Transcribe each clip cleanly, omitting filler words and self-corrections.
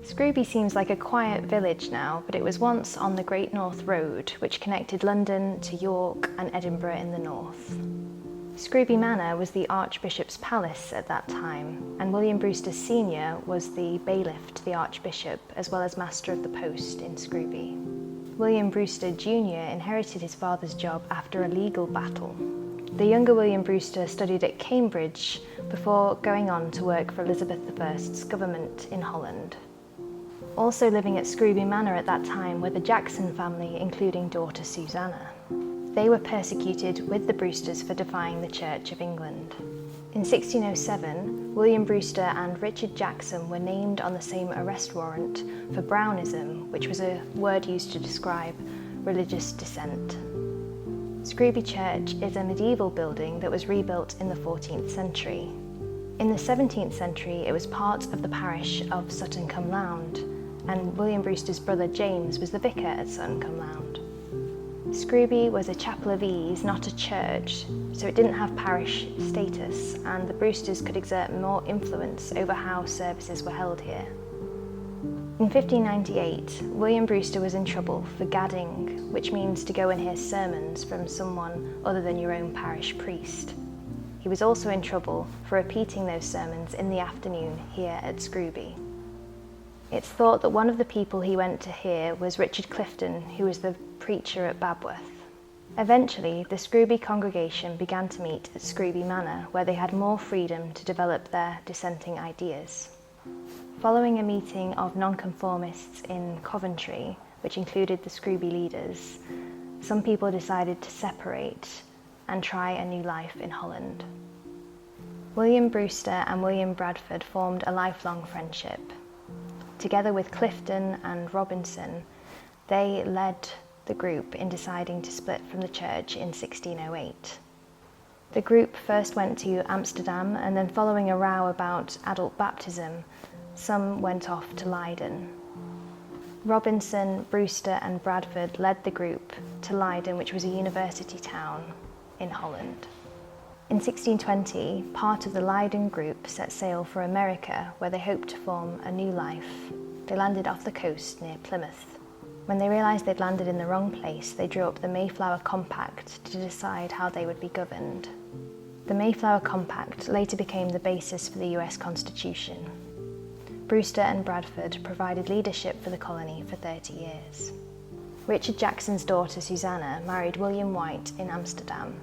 Scrooby seems like a quiet village now, but it was once on the Great North Road, which connected London to York and Edinburgh in the north. Scrooby Manor was the Archbishop's palace at that time, and William Brewster Sr. was the bailiff to the Archbishop, as well as Master of the Post in Scrooby. William Brewster Jr. inherited his father's job after a legal battle. The younger William Brewster studied at Cambridge before going on to work for Elizabeth I's government in Holland. Also living at Scrooby Manor at that time were the Jackson family, including daughter Susanna. They were persecuted with the Brewsters for defying the Church of England. In 1607, William Brewster and Richard Jackson were named on the same arrest warrant for Brownism, which was a word used to describe religious dissent. Scrooby Church is a medieval building that was rebuilt in the 14th century. In the 17th century, it was part of the parish of Sutton-cum-Lound, and William Brewster's brother James was the vicar at Sutton-cum-Lound. Scrooby was a chapel of ease, not a church, so it didn't have parish status, and the Brewsters could exert more influence over how services were held here. In 1598, William Brewster was in trouble for gadding, which means to go and hear sermons from someone other than your own parish priest. He was also in trouble for repeating those sermons in the afternoon here at Scrooby. It's thought that one of the people he went to hear was Richard Clifton, who was the preacher at Babworth. Eventually, the Scrooby congregation began to meet at Scrooby Manor, where they had more freedom to develop their dissenting ideas. Following a meeting of nonconformists in Coventry, which included the Scrooby leaders, some people decided to separate and try a new life in Holland. William Brewster and William Bradford formed a lifelong friendship. Together with Clifton and Robinson, they led the group in deciding to split from the church in 1608. The group first went to Amsterdam, and then following a row about adult baptism, some went off to Leiden. Robinson, Brewster and Bradford led the group to Leiden, which was a university town in Holland. In 1620, part of the Leiden group set sail for America, where they hoped to form a new life. They landed off the coast near Plymouth. When they realised they'd landed in the wrong place, they drew up the Mayflower Compact to decide how they would be governed. The Mayflower Compact later became the basis for the US Constitution. Brewster and Bradford provided leadership for the colony for 30 years. Richard Jackson's daughter Susanna married William White in Amsterdam.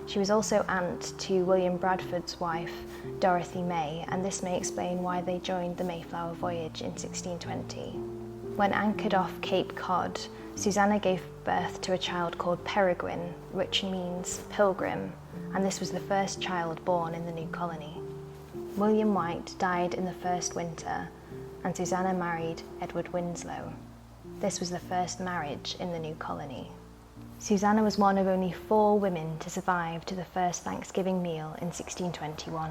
She was also aunt to William Bradford's wife, Dorothy May, and this may explain why they joined the Mayflower voyage in 1620. When anchored off Cape Cod, Susanna gave birth to a child called Peregrine, which means pilgrim, and this was the first child born in the new colony. William White died in the first winter, and Susanna married Edward Winslow. This was the first marriage in the new colony. Susanna was one of only 4 women to survive to the first Thanksgiving meal in 1621.